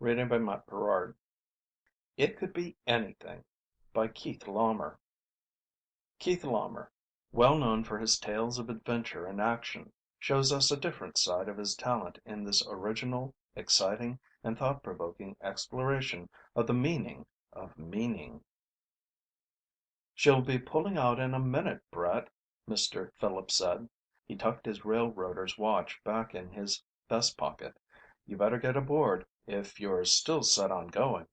Reading by Matt Perard. It Could Be Anything by Keith Laumer. Keith Laumer, well known for his tales of adventure and action, shows us a different side of his talent in this original, exciting, and thought-provoking exploration of the meaning of meaning. "She'll be pulling out in a minute, Brett," Mr. Phillips said. He tucked his railroader's watch back in his vest pocket. "You better get aboard, if you're still set on going."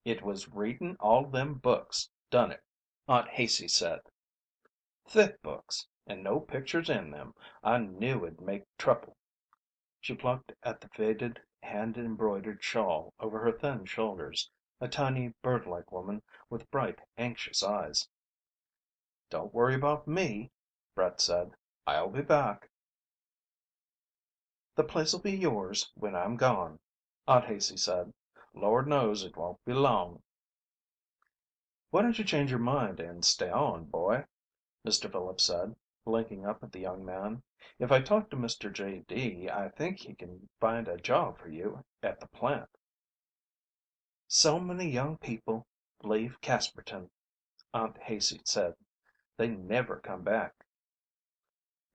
"It was reading all them books done it," Aunt Haicey said. "Thick books, and no pictures in them. I knew it'd make trouble." She plucked at the faded, hand embroidered shawl over her thin shoulders, a tiny, bird like woman with bright, anxious eyes. "Don't worry about me," Brett said. "I'll be back." "The place'll be yours when I'm gone," Aunt Haicey said. "Lord knows it won't be long." "Why don't you change your mind and stay on, boy?" Mr. Phillips said, blinking up at the young man. "If I talk to Mr. J.D., I think he can find a job for you at the plant." "So many young people leave Casperton," Aunt Haicey said. "They never come back."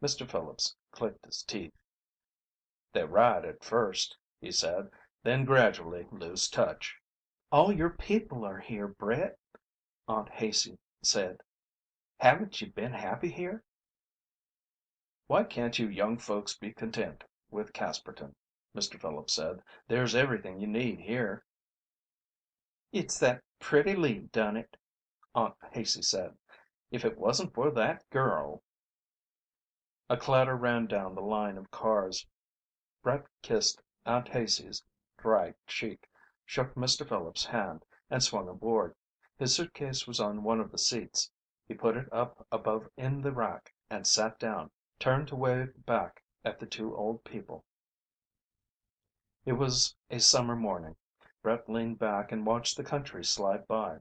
Mr. Phillips clicked his teeth. "They write at first," he said, "then gradually lose touch." "All your people are here, Brett," Aunt Haicey said. "Haven't you been happy here?" "Why can't you young folks be content with Casperton?" Mr. Phillips said. "There's everything you need here." "It's that pretty Lee done it," Aunt Haicey said. "If it wasn't for that girl." A clatter ran down the line of cars. Brett kissed Aunt Haicey's dry cheek, shook Mr. Phillips' hand, and swung aboard. His suitcase was on one of the seats. He put it up above in the rack and sat down, turned to wave back at the two old people. It was a summer morning. Brett leaned back and watched the country slide by.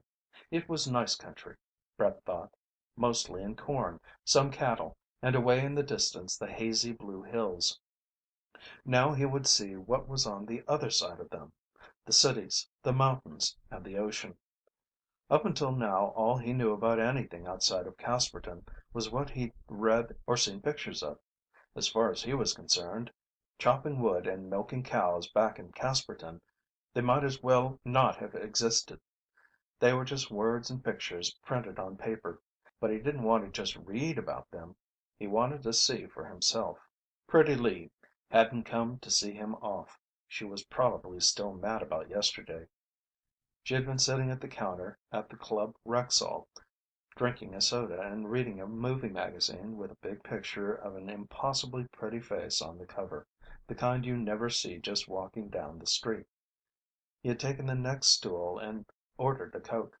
It was nice country, Brett thought, mostly in corn, some cattle, and away in the distance the hazy blue hills. Now he would see what was on the other side of them, the cities, the mountains, and the ocean. Up until now all he knew about anything outside of Casperton was what he'd read or seen pictures of. As far as he was concerned, chopping wood and milking cows back in Casperton, they might as well not have existed. They were just words and pictures printed on paper. But he didn't want to just read about them. He wanted to see for himself. Pretty Lee hadn't come to see him off. She was probably still mad about yesterday. She had been sitting at the counter at the club Rexall, drinking a soda and reading a movie magazine with a big picture of an impossibly pretty face on the cover, the kind you never see just walking down the street. He had taken the next stool and ordered a Coke.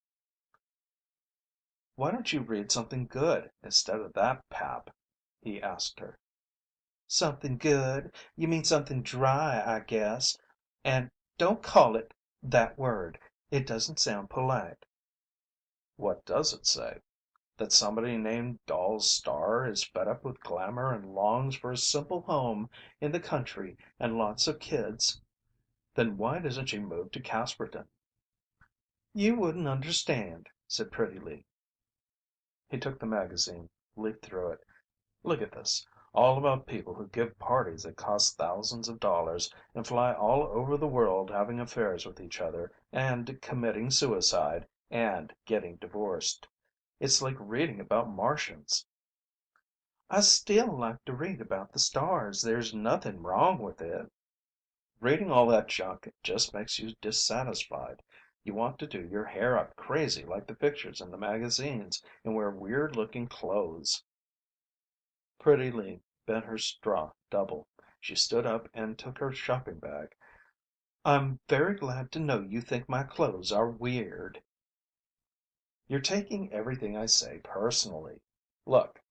"Why don't you read something good instead of that pap?" he asked her. "Something good? You mean something dry, I guess. And don't call it that word. It doesn't sound polite." "What does it say? That somebody named Doll Starr is fed up with glamour and longs for a simple home in the country and lots of kids? Then why doesn't she move to Casperton?" "You wouldn't understand," said Pretty Lee. He took the magazine, leafed through it. "Look at this. All about people who give parties that cost thousands of dollars, and fly all over the world having affairs with each other, and committing suicide, and getting divorced. It's like reading about Martians." "I still like to read about the stars. There's nothing wrong with it." "Reading all that junk just makes you dissatisfied. You want to do your hair up crazy like the pictures in the magazines, and wear weird looking clothes." Pretty Lee bent her straw double. She stood up and took her shopping bag. "I'm very glad to know you think my clothes are weird." "You're taking everything I say personally. Look."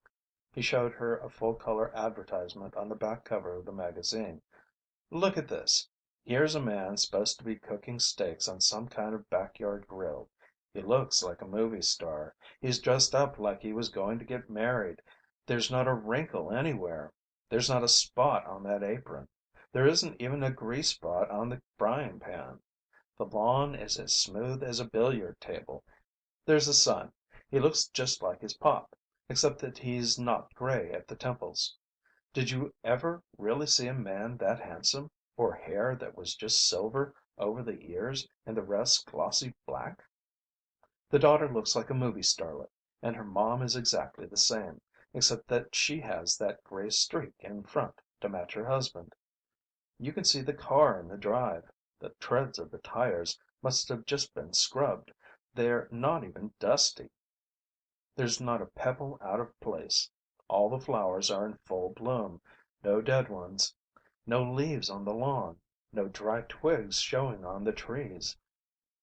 He showed her a full color advertisement on the back cover of the magazine. "Look at this. Here's a man supposed to be cooking steaks on some kind of backyard grill. He looks like a movie star. He's dressed up like he was going to get married. There's not a wrinkle anywhere. There's not a spot on that apron. There isn't even a grease spot on the frying pan. The lawn is as smooth as a billiard table. There's a son. He looks just like his pop, except that he's not gray at the temples. Did you ever really see a man that handsome, or hair that was just silver over the ears and the rest glossy black? The daughter looks like a movie starlet, and her mom is exactly the same, except that she has that gray streak in front to match her husband. You can see the car in the drive. The treads of the tires must have just been scrubbed. They're not even dusty. There's not a pebble out of place. All the flowers are in full bloom, no dead ones, no leaves on the lawn, no dry twigs showing on the trees.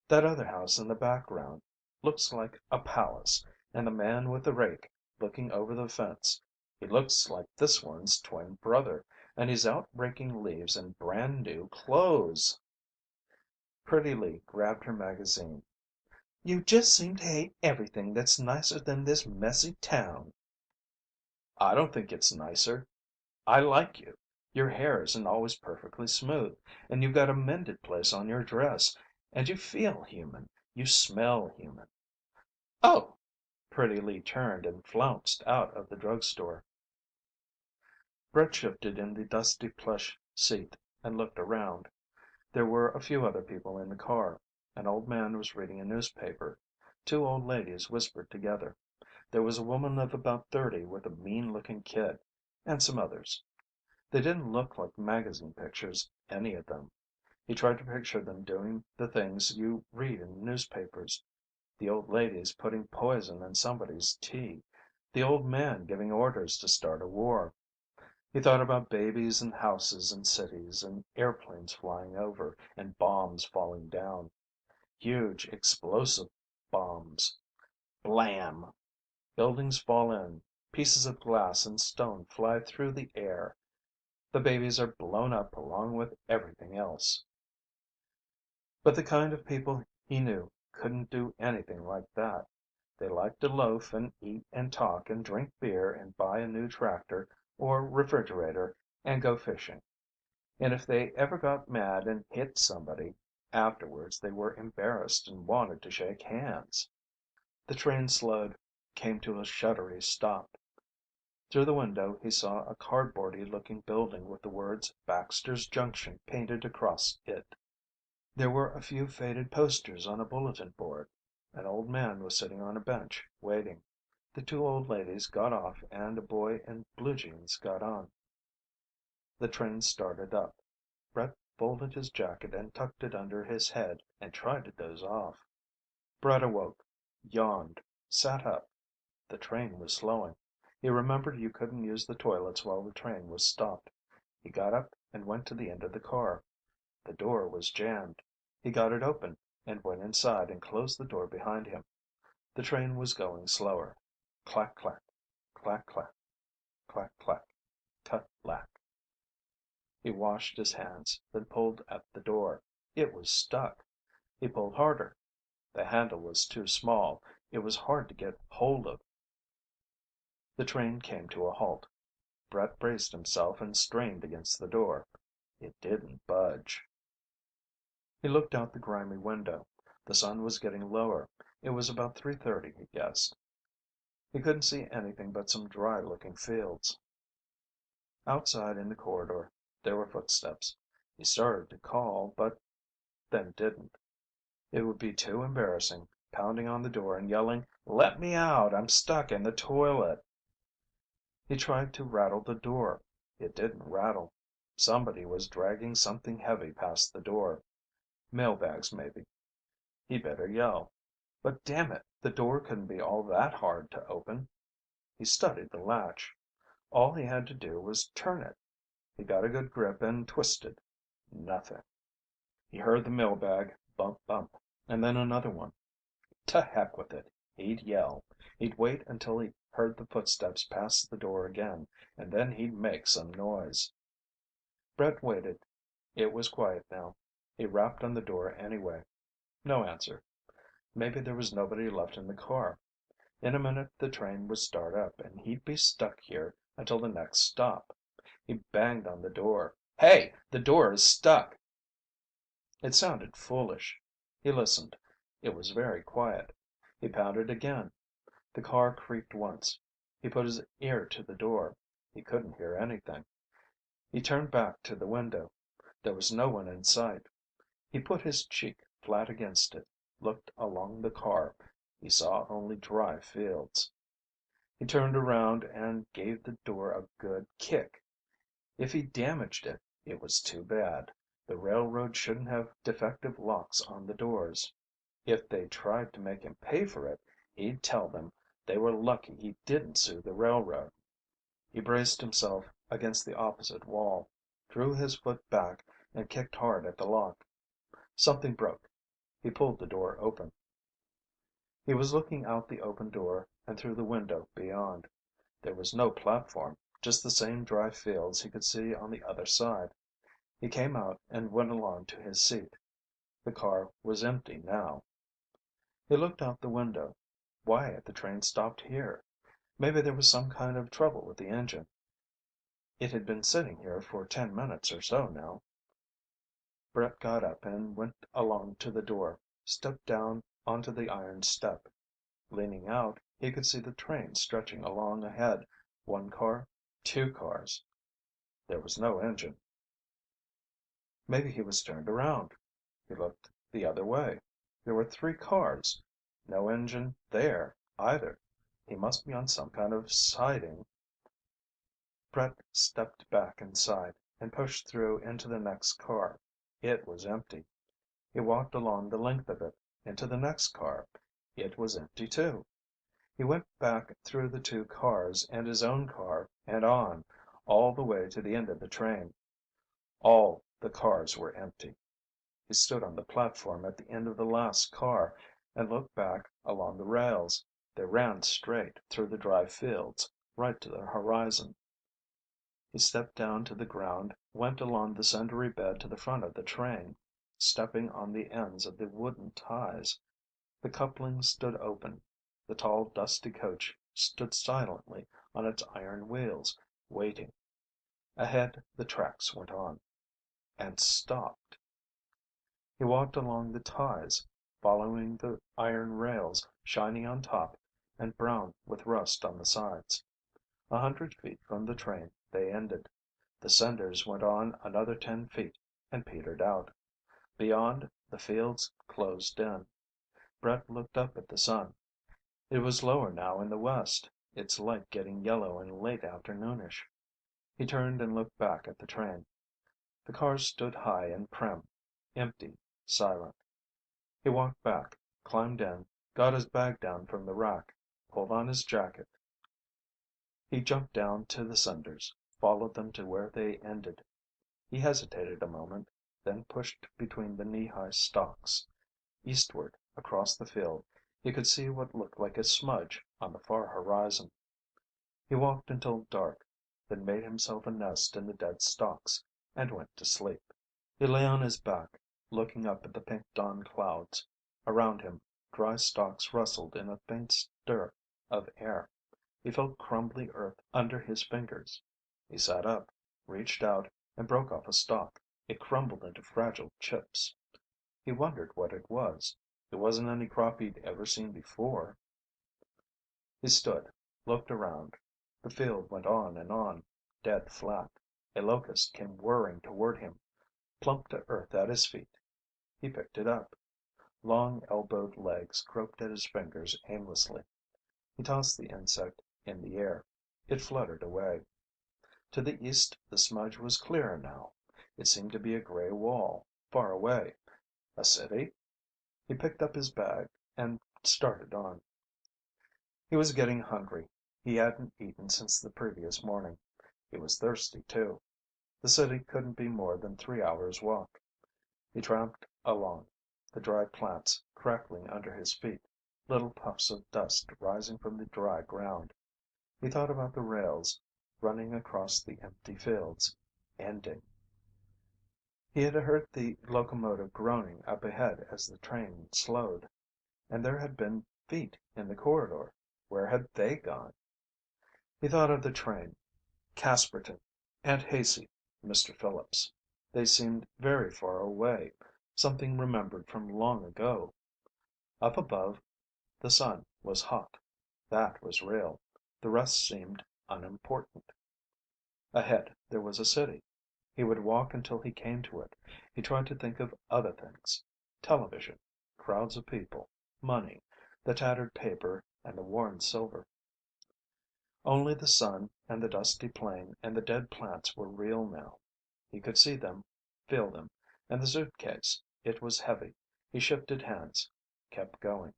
That other house in the background looks like a palace, and the man with the rake looking over the fence, he looks like this one's twin brother, and he's out raking leaves in brand new clothes." Pretty Lee grabbed her magazine. "You just seem to hate everything that's nicer than this messy town." "I don't think it's nicer. I like you. Your hair isn't always perfectly smooth, and you've got a mended place on your dress, and you feel human. You smell human." "Oh!" Pretty Lee turned and flounced out of the drugstore. Brett shifted in the dusty plush seat and looked around. There were a few other people in the car. An old man was reading a newspaper. Two old ladies whispered together. There was a woman of about 30 with a mean looking kid, and some others. They didn't look like magazine pictures, any of them. He tried to picture them doing the things you read in newspapers. The old ladies putting poison in somebody's tea. The old man giving orders to start a war. He thought about babies and houses and cities, and airplanes flying over, and bombs falling down. Huge explosive bombs. Blam! Buildings fall in. Pieces of glass and stone fly through the air. The babies are blown up along with everything else. But the kind of people he knew couldn't do anything like that. They liked to loaf and eat and talk and drink beer and buy a new tractor or refrigerator and go fishing. And if they ever got mad and hit somebody, afterwards they were embarrassed and wanted to shake hands. The train slowed, came to a shuddery stop. Through the window he saw a cardboardy looking building with the words Baxter's Junction painted across it. There were a few faded posters on a bulletin board. An old man was sitting on a bench, waiting. The two old ladies got off and a boy in blue jeans got on. The train started up. Brett folded his jacket and tucked it under his head and tried to doze off. Brett awoke, yawned, sat up. The train was slowing. He remembered you couldn't use the toilets while the train was stopped. He got up and went to the end of the car. The door was jammed. He got it open and went inside and closed the door behind him. The train was going slower. Clack, clack, clack, clack, clack, clack, cut, lack. He washed his hands, then pulled at the door. It was stuck. He pulled harder. The handle was too small. It was hard to get hold of. The train came to a halt. Brett braced himself and strained against the door. It didn't budge. He looked out the grimy window. The sun was getting lower. It was about 3:30, he guessed. He couldn't see anything but some dry looking fields. Outside in the corridor there were footsteps. He started to call, but then didn't. It would be too embarrassing, pounding on the door and yelling, "Let me out! I'm stuck in the toilet!" He tried to rattle the door. It didn't rattle. Somebody was dragging something heavy past the door. Mailbags, maybe. He'd better yell. But damn it, the door couldn't be all that hard to open. He studied the latch. All he had to do was turn it. He got a good grip and twisted. Nothing. He heard the mailbag bump bump, and then another one. To heck with it. He'd yell. He'd wait until he heard the footsteps pass the door again, and then he'd make some noise. Brett waited. It was quiet now. He rapped on the door anyway. No answer. Maybe there was nobody left in the car. In a minute the train would start up and he'd be stuck here until the next stop. He banged on the door. Hey, the door is stuck!" It sounded foolish. He listened. It was very quiet. He pounded again. The car creaked once. He put his ear to the door. He couldn't hear anything. He turned back to the window. There was no one in sight. He put his cheek flat against it, looked along the car. He saw only dry fields. He turned around and gave the door a good kick. If he damaged it, it was too bad. The railroad shouldn't have defective locks on the doors. If they tried to make him pay for it, he'd tell them they were lucky he didn't sue the railroad. He braced himself against the opposite wall, drew his foot back and kicked hard at the lock. Something broke. He pulled the door open. He was looking out the open door and through the window beyond. There was no platform, just the same dry fields he could see on the other side. He came out and went along to his seat. The car was empty now. He looked out the window. Why had the train stopped here? Maybe there was some kind of trouble with the engine. It had been sitting here for 10 minutes or so now. Brett got up and went along to the door, stepped down onto the iron step. Leaning out, he could see the train stretching along ahead. One car, two cars. There was no engine. Maybe he was turned around. He looked the other way. There were three cars. No engine there, either. He must be on some kind of siding. Brett stepped back inside and pushed through into the next car. It was empty. He walked along the length of it, into the next car. It was empty too. He went back through the two cars and his own car and on, all the way to the end of the train. All the cars were empty. He stood on the platform at the end of the last car and looked back along the rails. They ran straight through the dry fields, right to the horizon. He stepped down to the ground, went along the cindery bed to the front of the train, stepping on the ends of the wooden ties. The couplings stood open. The tall, dusty coach stood silently on its iron wheels, waiting. Ahead the tracks went on. And stopped. He walked along the ties, following the iron rails, shiny on top and brown with rust on the sides. 100 feet from the train they ended. The cinders went on another 10 feet and petered out. Beyond, the fields closed in. Brett looked up at the sun. It was lower now in the west, its light getting yellow and late afternoonish. He turned and looked back at the train. The cars stood high and prim, empty, silent. He walked back, climbed in, got his bag down from the rack, pulled on his jacket. He jumped down to the cinders, followed them to where they ended. He hesitated a moment, then pushed between the knee-high stalks. Eastward, across the field, he could see what looked like a smudge on the far horizon. He walked until dark, then made himself a nest in the dead stalks, and went to sleep. He lay on his back, looking up at the pink dawn clouds. Around him, dry stalks rustled in a faint stir of air. He felt crumbly earth under his fingers. He sat up, reached out, and broke off a stalk. It crumbled into fragile chips. He wondered what it was. It wasn't any crop he'd ever seen before. He stood, looked around. The field went on, dead flat. A locust came whirring toward him, plumped to earth at his feet. He picked it up. Long elbowed legs groped at his fingers aimlessly. He tossed the insect in the air. It fluttered away. To the east the smudge was clearer now. It seemed to be a gray wall, far away. A city? He picked up his bag and started on. He was getting hungry. He hadn't eaten since the previous morning. He was thirsty too. The city couldn't be more than 3 hours' walk. He tramped along, the dry plants crackling under his feet, little puffs of dust rising from the dry ground. He thought about the rails running across the empty fields, ending. He had heard the locomotive groaning up ahead as the train slowed. And there had been feet in the corridor. Where had they gone? He thought of the train, Casperton, Aunt Haicey, Mr. Phillips. They seemed very far away, something remembered from long ago. Up above, the sun was hot. That was real. The rest seemed unimportant. Ahead there was a city. He would walk until he came to it. He tried to think of other things. Television, crowds of people, money, the tattered paper and the worn silver. Only the sun and the dusty plain and the dead plants were real now. He could see them, feel them, and the suitcase. It was heavy. He shifted hands, kept going.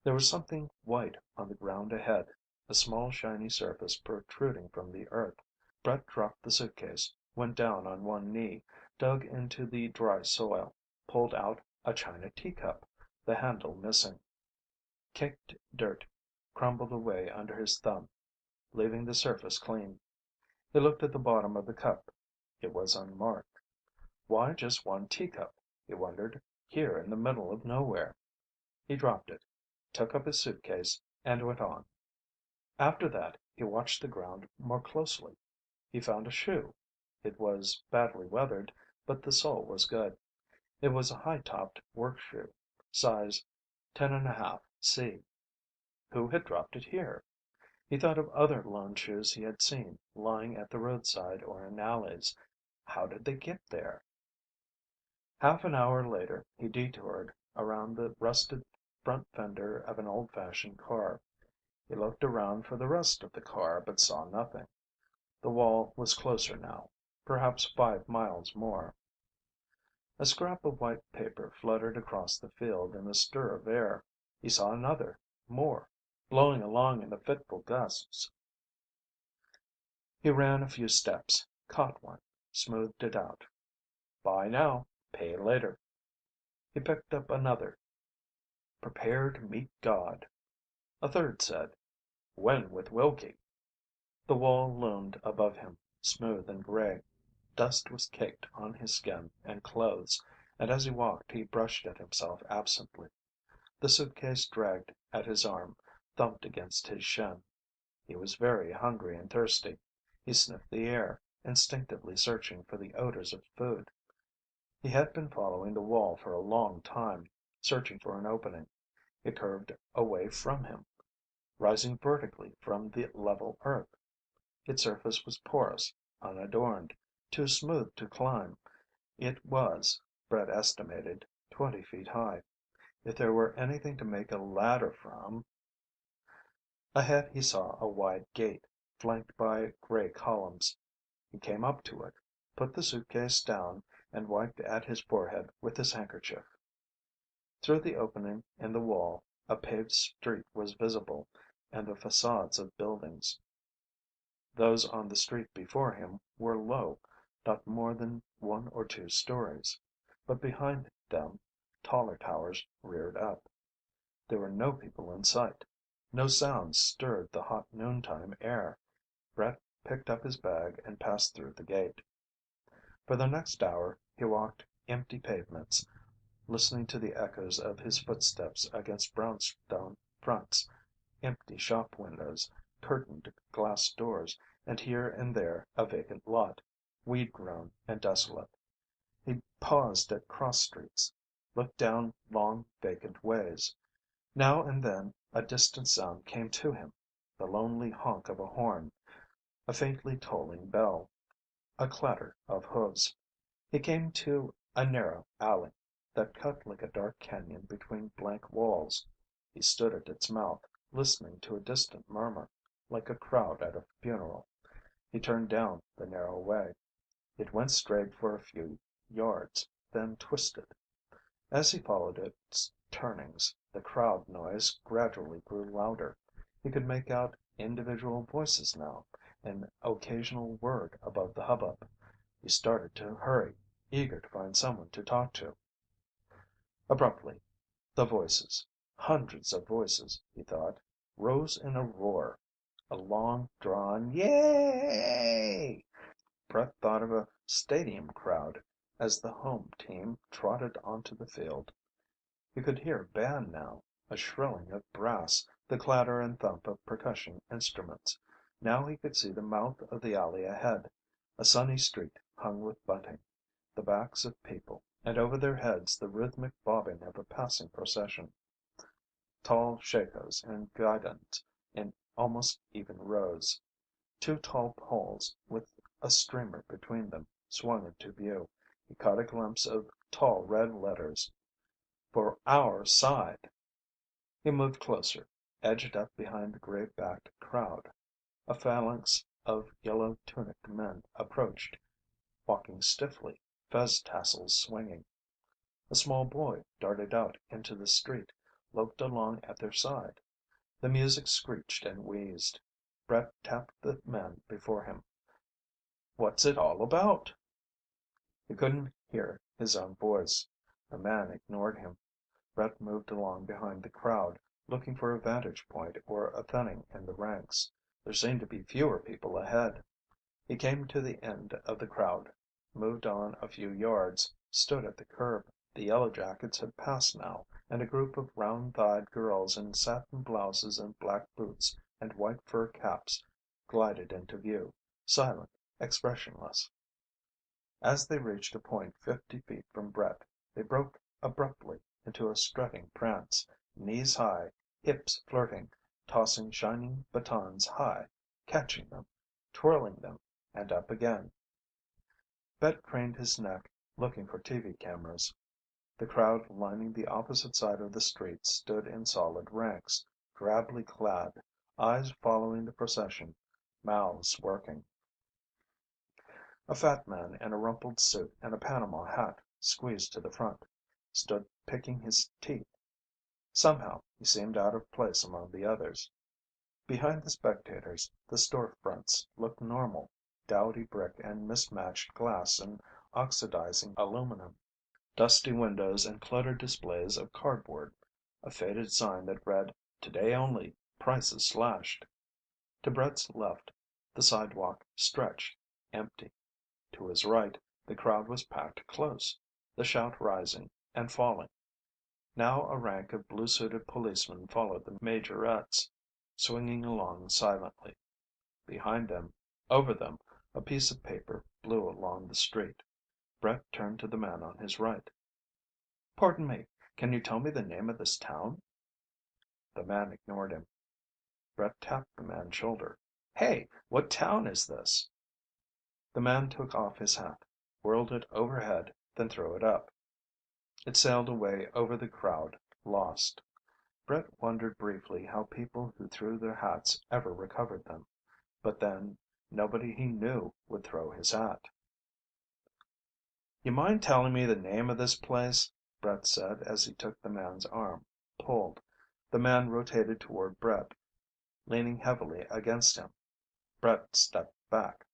There was something white on the ground ahead, a small shiny surface protruding from the earth. Brett dropped the suitcase, went down on one knee, dug into the dry soil, pulled out a china teacup, the handle missing. Caked dirt crumbled away under his thumb, leaving the surface clean. He looked at the bottom of the cup. It was unmarked. Why just one teacup, he wondered, here in the middle of nowhere? He dropped it, took up his suitcase, and went on. After that he watched the ground more closely. He found a shoe. It was badly weathered, but the sole was good. It was a high-topped work shoe, size 10½ C. Who had dropped it here? He thought of other lone shoes he had seen lying at the roadside or in alleys. How did they get there? Half an hour later he detoured around the rusted front fender of an old-fashioned car. He looked around for the rest of the car, but saw nothing. The wall was closer now, perhaps 5 miles more. A scrap of white paper fluttered across the field in a stir of air. He saw another, more, blowing along in the fitful gusts. He ran a few steps, caught one, smoothed it out. Buy now, pay later. He picked up another. Prepare to meet God. A third said, Win with Wilkie. The wall loomed above him, smooth and gray. Dust was caked on his skin and clothes, and as he walked he brushed at himself absently. The suitcase dragged at his arm, thumped against his shin. He was very hungry and thirsty. He sniffed the air, instinctively searching for the odors of food. He had been following the wall for a long time, searching for an opening. It curved away from him, rising vertically from the level earth. Its surface was porous, unadorned, too smooth to climb. It was, Brett estimated, 20 feet high. If there were anything to make a ladder from. Ahead he saw a wide gate, flanked by gray columns. He came up to it, put the suitcase down, and wiped at his forehead with his handkerchief. Through the opening in the wall a paved street was visible, and the facades of buildings. Those on the street before him were low, not more than 1 or 2 stories, but behind them taller towers reared up. There were no people in sight. No sounds stirred the hot noontime air. Brett picked up his bag and passed through the gate. For the next hour he walked empty pavements, listening to the echoes of his footsteps against brownstone fronts, empty shop windows, curtained glass doors, and here and there a vacant lot, weed-grown and desolate. He paused at cross streets, looked down long vacant ways. Now and then a distant sound came to him, the lonely honk of a horn, a faintly tolling bell, a clatter of hoofs. He came to a narrow alley that cut like a dark canyon between blank walls. He stood at its mouth, listening to a distant murmur, like a crowd at a funeral. He turned down the narrow way. It went straight for a few yards, then twisted. As he followed its turnings, the crowd noise gradually grew louder. He could make out individual voices now, an occasional word above the hubbub. He started to hurry, eager to find someone to talk to. Abruptly, the voices, hundreds of voices, he thought, rose in a roar, a long drawn yay. Brett thought of a stadium crowd as the home team trotted onto the field. He could hear a band now, a shrilling of brass, the clatter and thump of percussion instruments. Now he could see the mouth of the alley ahead, A sunny street hung with bunting, the backs of people, and over their heads the rhythmic bobbing of a passing procession. Tall shakos and guidons in almost even rows. Two tall poles with a streamer between them swung into view. He caught a glimpse of tall red letters, "For Our Side." He moved closer, edged up behind the gray backed crowd. A phalanx of yellow tunicked men approached, walking stiffly, fez tassels swinging. A small boy darted out into the street, loped along at their side. The music screeched and wheezed. Brett tapped the man before him. "What's it all about?" He couldn't hear his own voice. The man ignored him. Brett moved along behind the crowd, looking for a vantage point or a thinning in the ranks. There seemed to be fewer people ahead. He came to the end of the crowd, moved on a few yards, stood at the curb. The yellow jackets had passed now, and a group of round thighed girls in satin blouses and black boots and white fur caps glided into view, silent, expressionless. As they reached a point 50 feet from Brett, they broke abruptly into a strutting prance, knees high, hips flirting, tossing shining batons high, catching them, twirling them, and up again. Brett craned his neck, looking for TV cameras. The crowd lining the opposite side of the street stood in solid ranks, drably clad, eyes following the procession, mouths working. A fat man in a rumpled suit and a Panama hat, squeezed to the front, stood picking his teeth. Somehow he seemed out of place among the others. Behind the spectators, the store fronts looked normal, dowdy brick and mismatched glass and oxidizing aluminum, dusty windows and cluttered displays of cardboard, a faded sign that read, "Today Only, Prices Slashed." To Brett's left the sidewalk stretched, empty. To his right, the crowd was packed close, the shout rising and falling. Now a rank of blue suited policemen followed the majorettes, swinging along silently. Behind them, over them, a piece of paper blew along the street. Brett turned to the man on his right. "Pardon me, can you tell me the name of this town?" The man ignored him. Brett tapped the man's shoulder. "Hey, what town is this?" The man took off his hat, whirled it overhead, then threw it up. It sailed away over the crowd, lost. Brett wondered briefly how people who threw their hats ever recovered them. But then, nobody he knew would throw his hat. "You mind telling me the name of this place?" Brett said as he took the man's arm, pulled. The man rotated toward Brett, leaning heavily against him. Brett stepped back.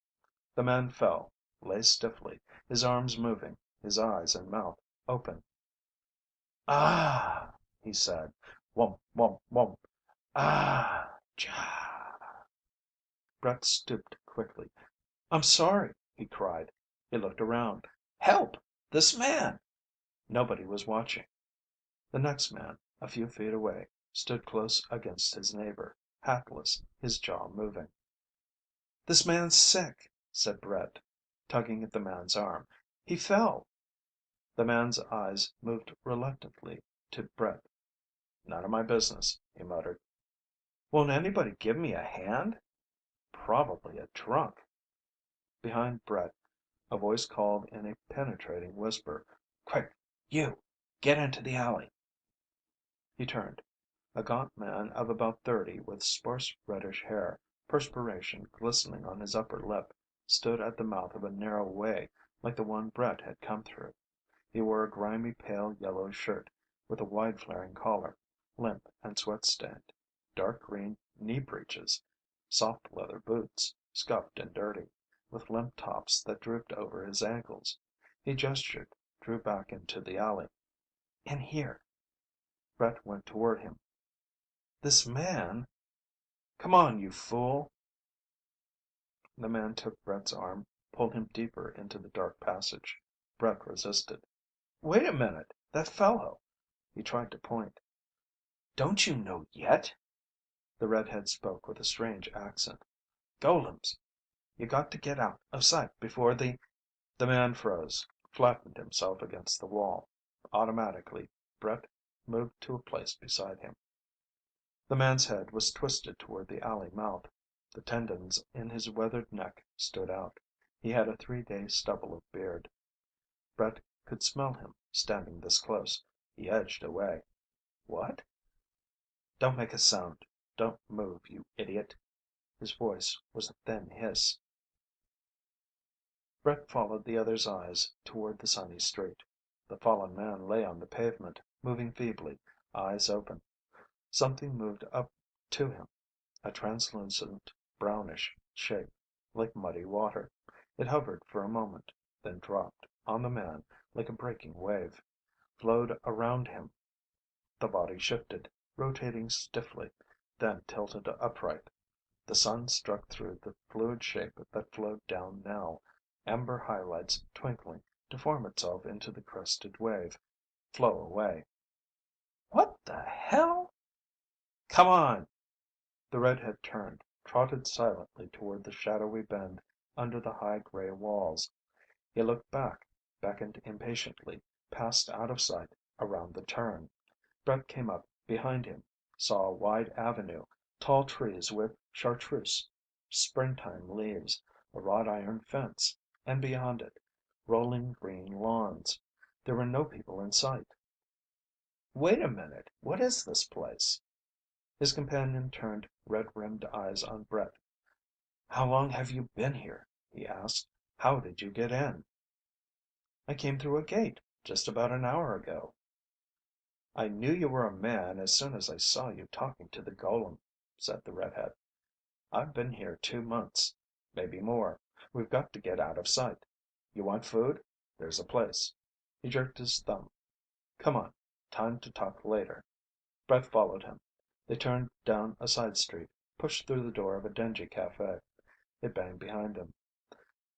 The man fell, lay stiffly, his arms moving, his eyes and mouth open. "Ah," he said. "Wump, wump, wump. Ah, cha." Brett stooped quickly. "I'm sorry," he cried. He looked around. "Help! This man!" Nobody was watching. The next man, a few feet away, stood close against his neighbor, hatless, his jaw moving. "This man's sick," said Brett, tugging at the man's arm. "He fell." The man's eyes moved reluctantly to Brett. "None of my business," he muttered. "Won't anybody give me a hand?" "Probably a drunk." Behind Brett, a voice called in a penetrating whisper, "Quick, you! Get into the alley." He turned. A gaunt man of about 30 with sparse reddish hair, perspiration glistening on his upper lip, stood at the mouth of a narrow way like the one Brett had come through. He wore a grimy pale yellow shirt with a wide flaring collar, limp and sweat stained, dark green knee breeches, soft leather boots, scuffed and dirty, with limp tops that drooped over his ankles. He gestured, drew back into the alley. "In here." Brett went toward him. "This man " "Come on, you fool." The man took Brett's arm, pulled him deeper into the dark passage. Brett resisted. "Wait a minute. That fellow." He tried to point. "Don't you know yet?" The redhead spoke with a strange accent. "Golems." You got to get out of sight before the The man froze, flattened himself against the wall. Automatically, Brett moved to a place beside him. The man's head was twisted toward the alley mouth. The tendons in his weathered neck stood out. He had a 3-day stubble of beard. Brett could smell him standing this close. He edged away. "What?" "Don't make a sound. Don't move, you idiot." His voice was a thin hiss. Brett followed the other's eyes toward the sunny street. The fallen man lay on the pavement, moving feebly, eyes open. Something moved up to him, a translucent, brownish shape, like muddy water. It hovered for a moment, then dropped on the man like a breaking wave, flowed around him. The body shifted, rotating stiffly, then tilted upright. The sun struck through the fluid shape that flowed down now, amber highlights twinkling, to form itself into the crested wave, flow away. "What the hell?" "Come on!" The redhead turned, trotted silently toward the shadowy bend under the high gray walls. He looked back, beckoned impatiently, passed out of sight around the turn. Brett came up behind him, saw a wide avenue, tall trees with chartreuse springtime leaves, a wrought iron fence, and beyond it, rolling green lawns. There were no people in sight. "Wait a minute, what is this place?" His companion turned red-rimmed eyes on Brett. "How long have you been here?" he asked. "How did you get in?" "I came through a gate just about an hour ago." "I knew you were a man as soon as I saw you talking to the golem," said the redhead. "I've been here 2 months, maybe more. We've got to get out of sight. You want food? There's a place." He jerked his thumb. "Come on, time to talk later." Brett followed him. They turned down a side street, pushed through the door of a dingy cafe. It banged behind them.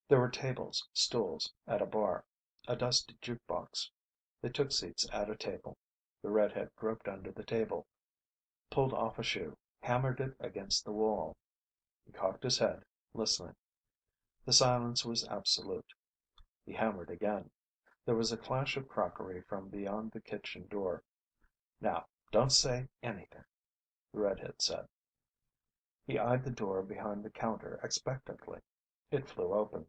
There were tables, stools, at a bar, a dusty jukebox. They took seats at a table. The redhead groped under the table, pulled off a shoe, hammered it against the wall. He cocked his head, listening. The silence was absolute. He hammered again. There was a clash of crockery from beyond the kitchen door. "Now, don't say anything," the redhead said. He eyed the door behind the counter expectantly. It flew open.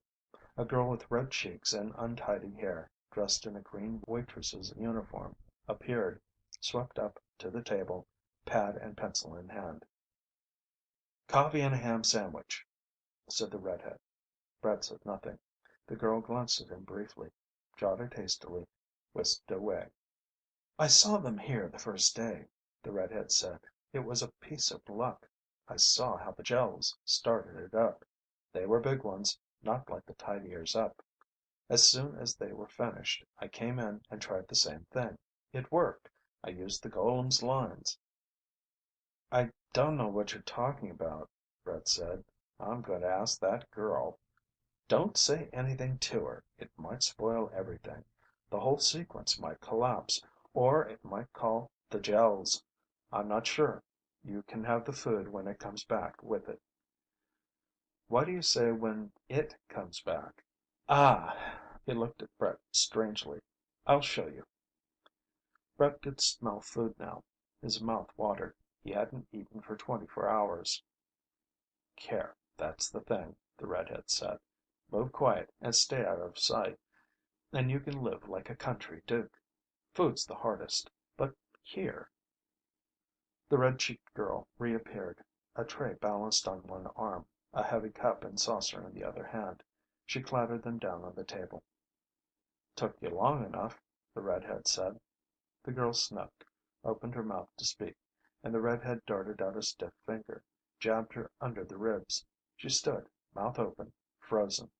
A girl with red cheeks and untidy hair, dressed in a green waitress's uniform, appeared, swept up to the table, pad and pencil in hand. "Coffee and a ham sandwich," said the redhead. Brett said nothing. The girl glanced at him briefly, jotted hastily, whisked away. "I saw them here the first day," the redhead said. "It was a piece of luck. I saw how the gels started it up. They were big ones, not like the tidiers up. As soon as they were finished, I came in and tried the same thing. It worked. I used the golem's lines." "I don't know what you're talking about," Brett said. "I'm going to ask that girl." "Don't say anything to her. It might spoil everything. The whole sequence might collapse. Or it might call the gels. I'm not sure. You can have the food when it comes back with it." "Why do you say when it comes back?" "Ah!" He looked at Brett strangely. "I'll show you." Brett could smell food now. His mouth watered. He hadn't eaten for 24 hours. "Care, that's the thing," the redhead said. "Move quiet and stay out of sight, and you can live like a country duke. Food's the hardest. But here." The red cheeked girl reappeared, a tray balanced on one arm, a heavy cup and saucer in the other hand. She clattered them down on the table. "Took you long enough," the redhead said. The girl sniffed, opened her mouth to speak, and the redhead darted out a stiff finger, jabbed her under the ribs. She stood, mouth open, frozen.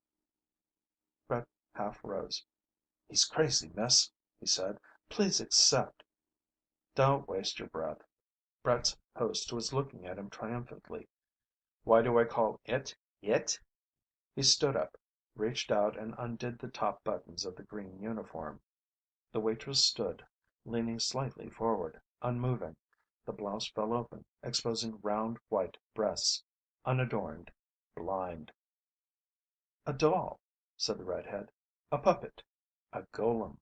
Brett half rose. "He's crazy, miss," he said. "Please accept." "Don't waste your breath." Brett's host was looking at him triumphantly. "Why do I call it it?" He stood up, reached out and undid the top buttons of the green uniform. The waitress stood, leaning slightly forward, unmoving. The blouse fell open, exposing round white breasts, unadorned, blind. A doll, said the redhead. A puppet. A golem.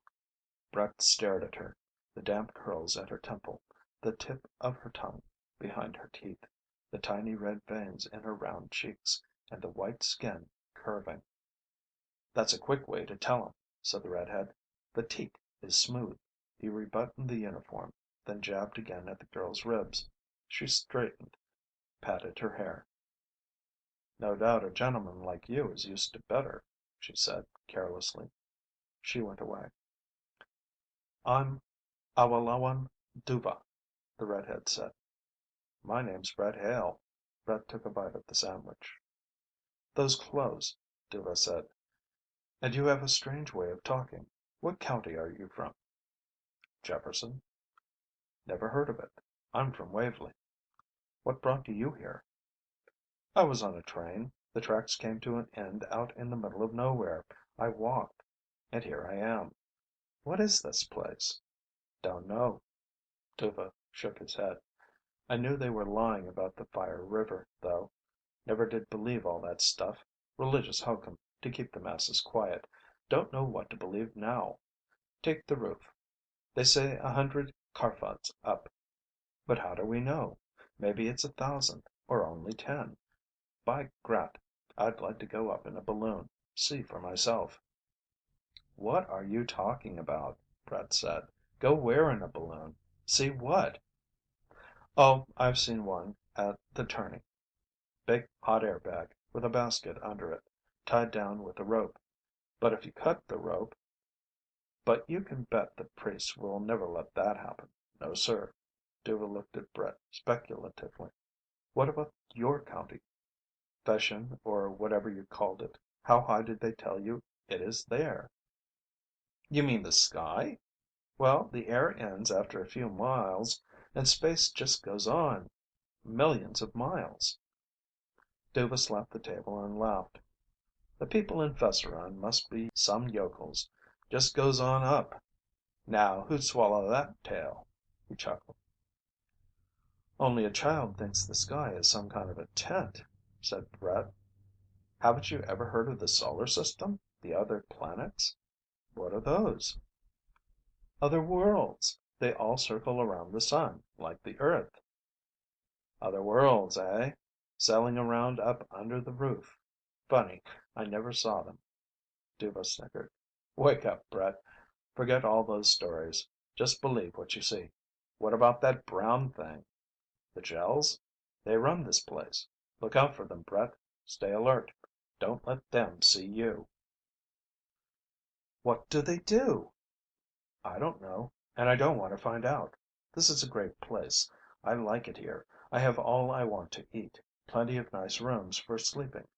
Brett stared at her, the damp curls at her temple, the tip of her tongue behind her teeth, the tiny red veins in her round cheeks, and the white skin curving. "That's a quick way to tell 'em," said the redhead. "The teat is smooth." He rebuttoned the uniform, then jabbed again at the girl's ribs. She straightened, patted her hair. "No doubt a gentleman like you is used to better," she said carelessly. She went away. "I'm Awalawan Dhuva," the redhead said. "My name's Brett Hale." Brett took a bite of the sandwich. "Those clothes," Dhuva said. "And you have a strange way of talking. What county are you from?" "Jefferson." "Never heard of it. I'm from Waverly." "What brought you here?" "I was on a train. The tracks came to an end out in the middle of nowhere. I walked. And here I am." "What is this place?" "Don't know." Dhuva shook his head. "I knew they were lying about the Fire River, though. Never did believe all that stuff. Religious hokum to keep the masses quiet. Don't know what to believe now. Take the roof. They say 100 kharfads up. But how do we know? Maybe it's 1,000, or only 10. By Grat, I'd like to go up in a balloon, see for myself." "What are you talking about?" Brett said. "Go where in a balloon? See what?" "Oh, I've seen one at the turning. Big hot air bag, with a basket under it, tied down with a rope. But if you cut the rope But you can bet the priests will never let that happen. No, sir." Dhuva looked at Brett speculatively. "What about your county? Fession, or whatever you called it. How high did they tell you it is there?" "You mean the sky? Well, the air ends after a few miles, and space just goes on. Millions of miles." Dhuva slapped the table and laughed. "The people in Fesseron must be some yokels. Just goes on up. Now who'd swallow that tale?" He chuckled. "Only a child thinks the sky is some kind of a tent," said Brett. "Haven't you ever heard of the solar system? The other planets?" "What are those?" "Other worlds. They all circle around the sun, like the earth." "Other worlds, eh? Sailing around up under the roof. Funny, I never saw them." Dhuva snickered. "Wake up, Brett. Forget all those stories. Just believe what you see. What about that brown thing?" "The Gels? They run this place. Look out for them, Brett. Stay alert. Don't let them see you." "What do they do?" "I don't know, and I don't want to find out. This is a great place. I like it here. I have all I want to eat. Plenty of nice rooms for sleeping.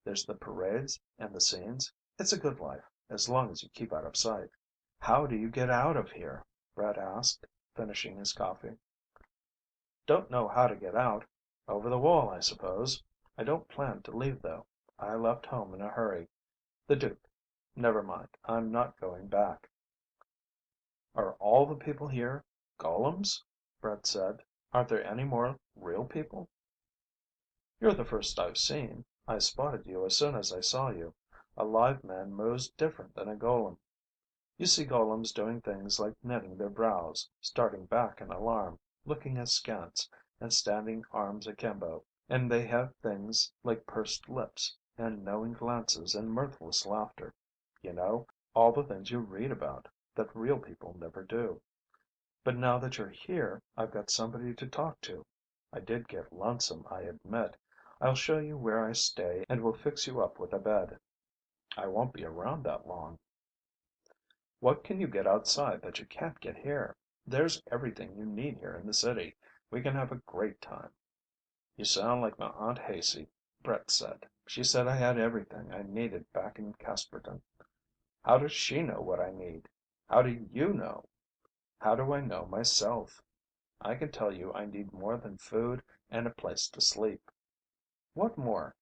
There's the parades and the scenes. It's a good life, as long as you keep out of sight." "How do you get out of here?" Brett asked, finishing his coffee. "Don't know how to get out. Over the wall, I suppose. I don't plan to leave, though. I left home in a hurry. The Duke Never mind, I'm not going back." "Are all the people here golems?" Brett said. "Aren't there any more real people?" "You're the first I've seen. I spotted you as soon as I saw you. A live man moves different than a golem. You see golems doing things like knitting their brows, starting back in alarm, looking askance, and standing arms akimbo. And they have things like pursed lips, and knowing glances, and mirthless laughter. You know, all the things you read about, that real people never do. But now that you're here, I've got somebody to talk to. I did get lonesome, I admit. I'll show you where I stay, and we'll fix you up with a bed. I won't be around that long." "What can you get outside that you can't get here? There's everything you need here in the city. We can have a great time." "You sound like my Aunt Haicey," Brett said. "She said I had everything I needed back in Casperton." "How does she know what I need? How do you know? How do I know myself? I can tell you I need more than food and a place to sleep." "What more?"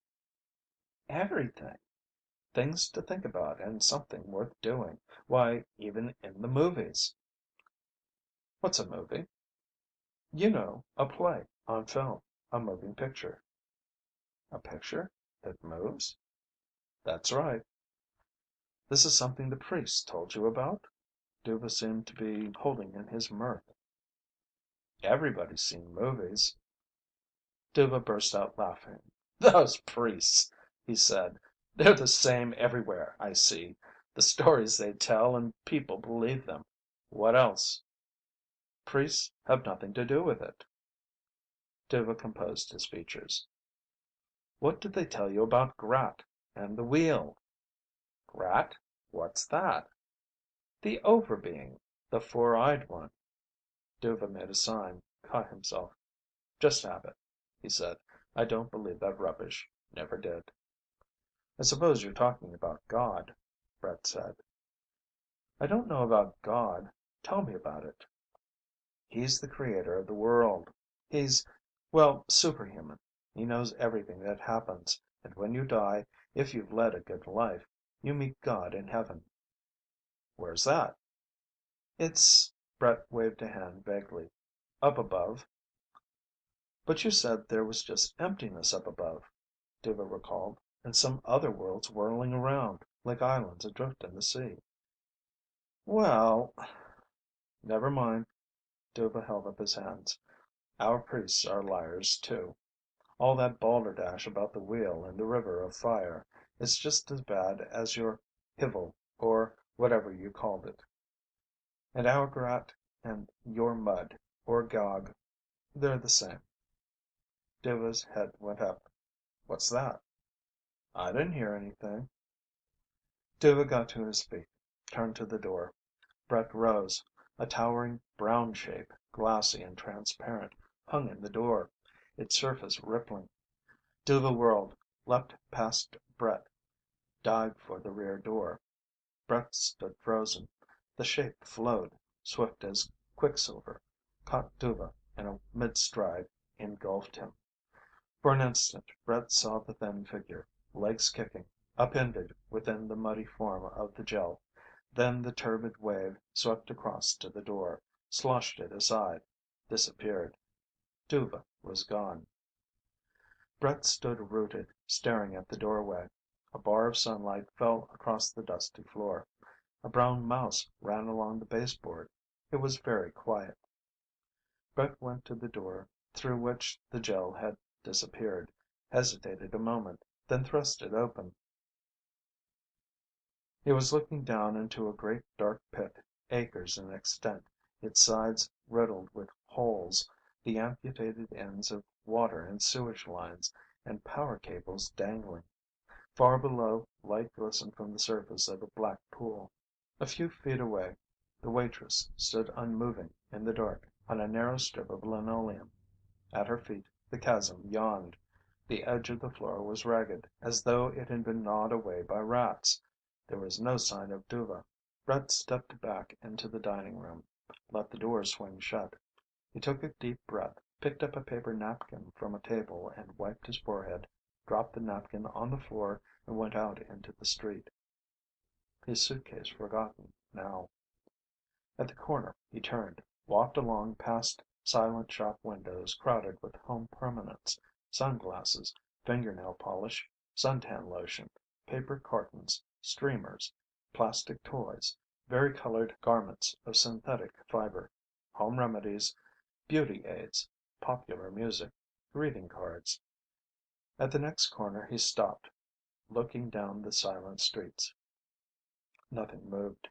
"Everything. Things to think about and something worth doing. Why, even in the movies." "What's a movie?" "You know, a play on film, a moving picture." "A picture that moves?" That's right. This is something the priest told you about? Dhuva seemed to be holding in his mirth. Everybody's seen movies. Dhuva burst out laughing. Those priests, he said. They're the same everywhere, I see. The stories they tell and people believe them. What else? Priests have nothing to do with it. Dhuva composed his features. What did they tell you about Grat and the wheel? Grat? What's that? The overbeing, the four-eyed one. Dhuva made a sign, caught himself. Just have it, he said. I don't believe that rubbish. Never did. I suppose you're talking about God, Brett said. I don't know about God. Tell me about it. He's the creator of the world. He's, well, superhuman. He knows everything that happens, and when you die, if you've led a good life, you meet God in heaven. Where's that? It's, Brett waved a hand vaguely. Up above. But you said there was just emptiness up above, Dhuva recalled, and some other worlds whirling around, like islands adrift in the sea. Well, never mind. Dhuva held up his hands. Our priests are liars, too. All that balderdash about the wheel and the river of fire, it's just as bad as your Hivel, or whatever you called it. And our Grat and your mud, or Gog, they're the same. Dhuva's head went up. What's that? I didn't hear anything. Dhuva got to his feet, turned to the door. Brett rose. A towering brown shape, glassy and transparent, hung in the door, its surface rippling. Dhuva whirled, leapt past Brett, dived for the rear door. Brett stood frozen. The shape flowed, swift as quicksilver, caught Dhuva in a mid-stride, engulfed him. For an instant Brett saw the thin figure, legs kicking, upended within the muddy form of the gel. Then the turbid wave swept across to the door, sloshed it aside, disappeared. Dhuva was gone. Brett stood rooted, staring at the doorway. A bar of sunlight fell across the dusty floor. A brown mouse ran along the baseboard. It was very quiet. Brett went to the door through which the gel had disappeared, hesitated a moment, then thrust it open. He was looking down into a great dark pit, acres in extent, its sides riddled with holes, the amputated ends of water and sewage lines, and power cables dangling. Far below, light glistened from the surface of a black pool. A few feet away, the waitress stood unmoving in the dark on a narrow strip of linoleum. At her feet, the chasm yawned. The edge of the floor was ragged, as though it had been gnawed away by rats. There was no sign of Dhuva. Brett stepped back into the dining room, let the door swing shut. He took a deep breath, picked up a paper napkin from a table and wiped his forehead, dropped the napkin on the floor and went out into the street. His suitcase forgotten now. At the corner he turned, walked along past silent shop windows crowded with home permanents, sunglasses, fingernail polish, suntan lotion, paper cartons, streamers, plastic toys, varicolored garments of synthetic fiber, home remedies, beauty aids, popular music, greeting cards. At the next corner he stopped, looking down the silent streets. Nothing moved.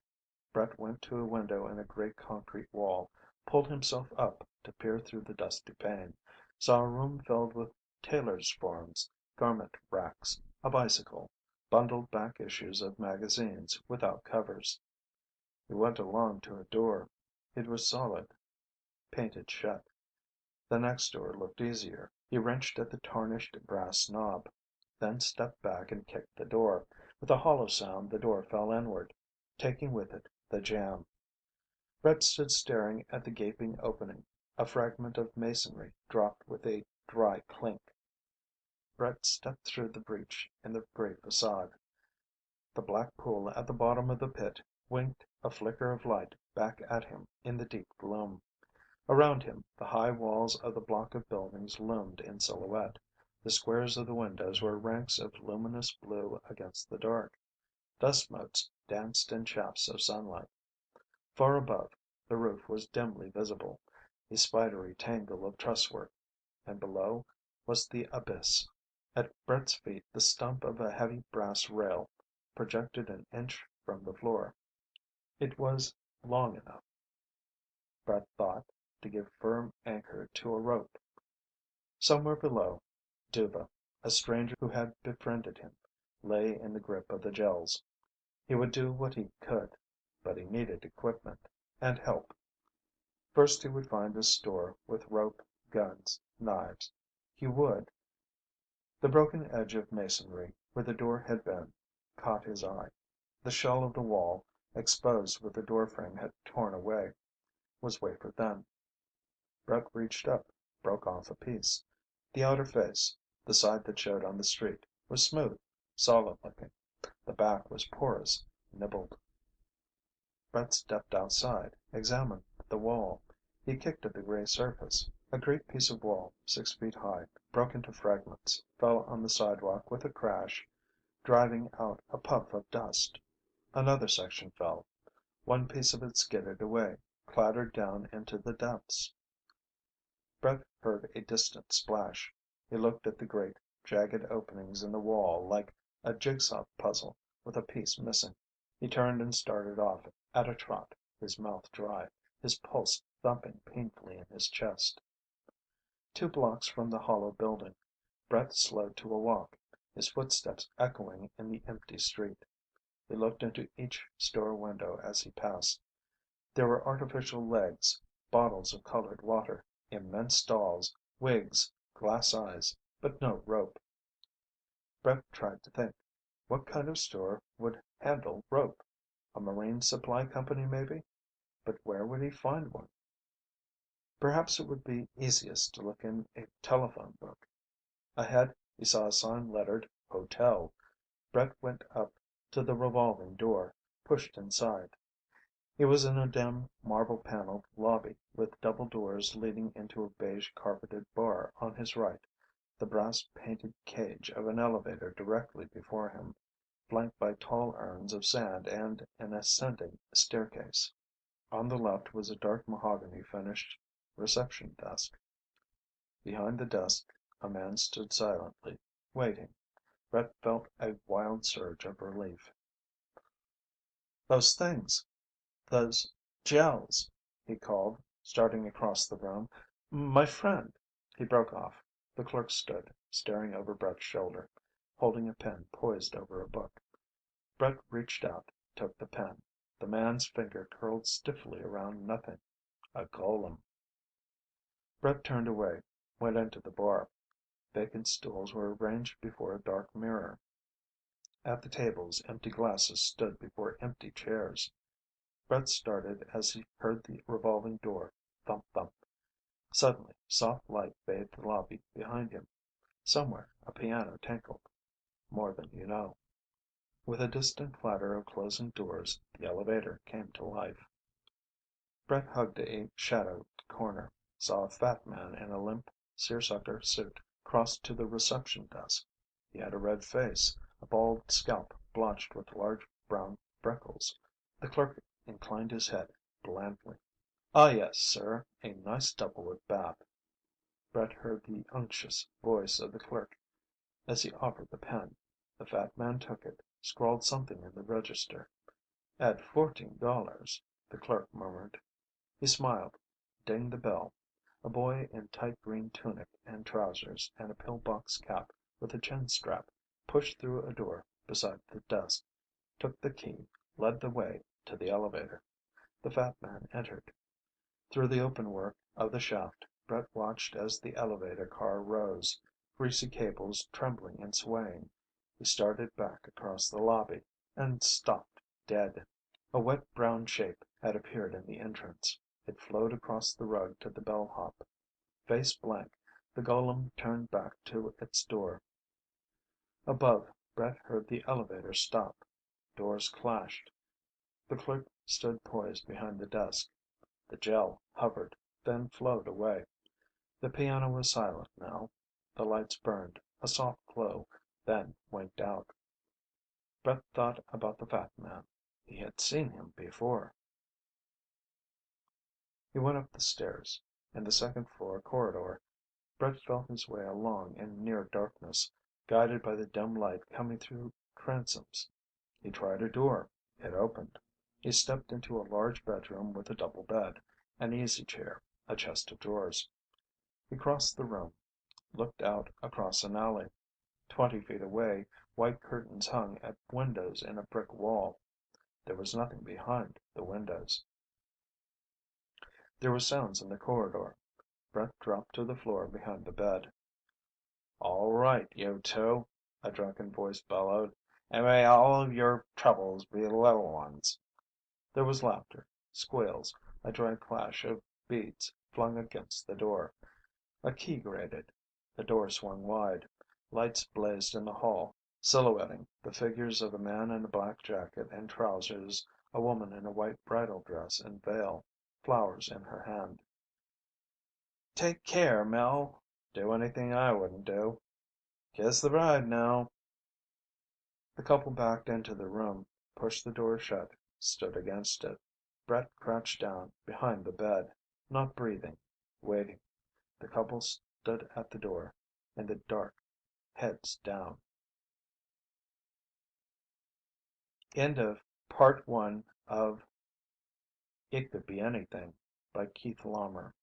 Brett went to a window in a great concrete wall, pulled himself up to peer through the dusty pane, saw a room filled with tailors' forms, garment racks, a bicycle, bundled back issues of magazines without covers. He went along to a door. It was solid, painted shut. The next door looked easier. He wrenched at the tarnished brass knob, then stepped back and kicked the door. With a hollow sound the door fell inward, taking with it the jamb. Brett stood staring at the gaping opening. A fragment of masonry dropped with a dry clink. Brett stepped through the breach in the grey facade. The black pool at the bottom of the pit winked a flicker of light back at him in the deep gloom. Around him the high walls of the block of buildings loomed in silhouette. The squares of the windows were ranks of luminous blue against the dark. Dust motes danced in shafts of sunlight. Far above, the roof was dimly visible, a spidery tangle of trusswork, and below was the abyss. At Brett's feet the stump of a heavy brass rail projected an inch from the floor. It was long enough, Brett thought, to give firm anchor to a rope. Somewhere below, Dhuva, a stranger who had befriended him, lay in the grip of the gels. He would do what he could, but he needed equipment and help. First he would find a store with rope, guns, knives. He would The broken edge of masonry, where the door had been, caught his eye. The shell of the wall, exposed where the doorframe had torn away, was wafer thin. Brett reached up, broke off a piece. The outer face, the side that showed on the street, was smooth, solid looking. The back was porous, nibbled. Brett stepped outside, examined the wall. He kicked at the gray surface. A great piece of wall, 6 feet high, broke into fragments, fell on the sidewalk with a crash, driving out a puff of dust. Another section fell. One piece of it skidded away, clattered down into the depths. Brett heard a distant splash. He looked at the great, jagged openings in the wall like a jigsaw puzzle with a piece missing. He turned and started off at a trot, his mouth dry, his pulse thumping painfully in his chest. 2 blocks from the hollow building, Brett slowed to a walk, his footsteps echoing in the empty street. He looked into each store window as he passed. There were artificial legs, bottles of colored water, immense dolls, wigs, glass eyes, but no rope. Brett tried to think. What kind of store would handle rope? A marine supply company, maybe? But where would he find one? Perhaps it would be easiest to look in a telephone book. Ahead he saw a sign lettered "Hotel." Brett went up to the revolving door, pushed inside. He was in a dim, marble paneled lobby with double doors leading into a beige carpeted bar on his right, the brass painted cage of an elevator directly before him, flanked by tall urns of sand and an ascending staircase. On the left was a dark mahogany finished reception desk. Behind the desk a man stood silently, waiting. Brett felt a wild surge of relief. "Those things. Those gels," he called, starting across the room. "My friend " He broke off. The clerk stood, staring over Brett's shoulder, holding a pen poised over a book. Brett reached out, took the pen. The man's finger curled stiffly around nothing. A golem. Brett turned away, went into the bar. Vacant stools were arranged before a dark mirror. At the tables empty glasses stood before empty chairs. Brett started as he heard the revolving door thump thump. Suddenly soft light bathed the lobby behind him. Somewhere a piano tinkled. More than you know. With a distant clatter of closing doors, the elevator came to life. Brett hugged a shadowed corner, saw a fat man in a limp seersucker suit cross to the reception desk. He had a red face, a bald scalp blotched with large brown freckles. The clerk inclined his head blandly. "Ah, yes, sir. A nice double with bath." Brett heard the unctuous voice of the clerk as he offered the pen. The fat man took it, scrawled something in the register. "Add $14," the clerk murmured. He smiled, dinged the bell. A boy in tight green tunic and trousers and a pillbox cap with a chin strap pushed through a door beside the desk, took the key, led the way to the elevator. The fat man entered. Through the open work of the shaft, Brett watched as the elevator car rose, greasy cables trembling and swaying. He started back across the lobby and stopped dead. A wet brown shape had appeared in the entrance. It flowed across the rug to the bellhop. Face blank, the golem turned back to its door. Above, Brett heard the elevator stop. Doors clashed. The clerk stood poised behind the desk. The gel hovered, then flowed away. The piano was silent now. The lights burned, a soft glow, then winked out. Brett thought about the fat man. He had seen him before. He went up the stairs. In the second floor corridor, Brett felt his way along in near darkness, guided by the dim light coming through transoms. He tried a door. It opened. He stepped into a large bedroom with a double bed, an easy chair, a chest of drawers. He crossed the room, looked out across an alley. 20 feet away, white curtains hung at windows in a brick wall. There was nothing behind the windows. There were sounds in the corridor. Brett dropped to the floor behind the bed. "All right, you two," a drunken voice bellowed, "and may all of your troubles be little ones." There was laughter, squeals, a dry clash of beads flung against the door. A key grated. The door swung wide. Lights blazed in the hall, silhouetting the figures of a man in a black jacket and trousers, a woman in a white bridal dress and veil, flowers in her hand. "Take care, Mel." "Do anything I wouldn't do." "Kiss the bride now." The couple backed into the room, pushed the door shut, stood against it. Brett crouched down behind the bed, not breathing, waiting. The couple stood at the door, in the dark, heads down. End of part one of It Could Be Anything by Keith Laumer.